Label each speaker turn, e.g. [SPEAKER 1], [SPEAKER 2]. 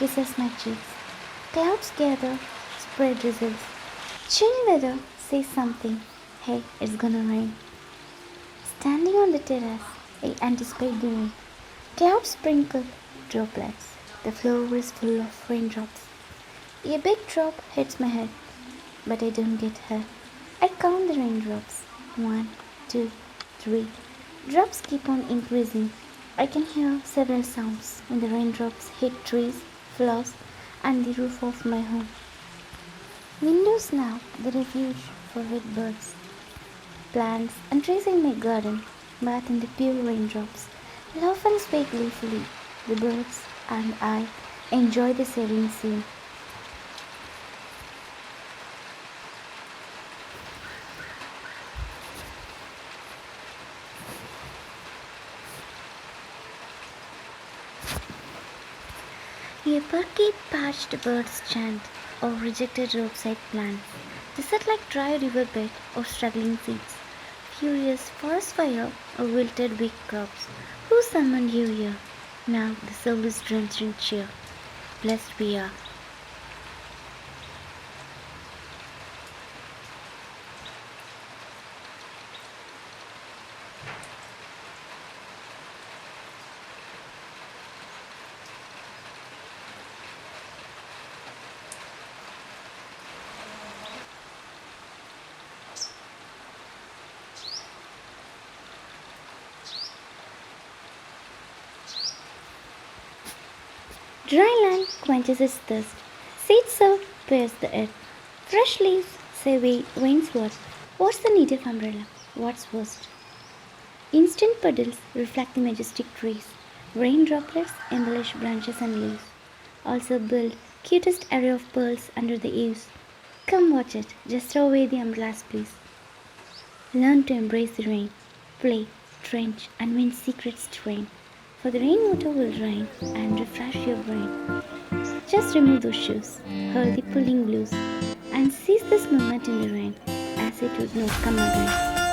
[SPEAKER 1] kisses my cheeks. Clouds gather, spread drizzles. Change weather, say something. Hey, it's gonna rain. Standing on the terrace, I anticipate the rain. Clouds sprinkle droplets. The floor is full of raindrops. A big drop hits my head, but I don't get hurt. I count the raindrops. 1, 2, 3. Drops keep on increasing. I can hear several sounds when the raindrops hit trees, floors, and the roof of my home. Windows now, the refuge for wet birds. Plants and trees in my garden bath in the pure raindrops. Laugh and sway gleefully. The birds and I enjoy the serene scene. A perky parched birds chant or rejected roadside plants. They sit like dry riverbed or struggling seeds. Furious forest fire or wilted weak crops. Who summoned you here? Now the soul is drenched in cheer. Blessed we are. Dry land quenches its thirst. Seed sow bears the earth. Fresh leaves say rain's what. What's the need of umbrella? What's worst? Instant puddles reflect the majestic trees. Rain droplets embellish branches and leaves. Also build cutest array of pearls under the eaves. Come watch it. Just throw away the umbrellas, please. Learn to embrace the rain. Play, drench, and win secrets to rain. For the rainwater will rain and refresh your brain. Just remove those shoes, hurl the pulling blues, and seize this moment in the rain as it would not come again.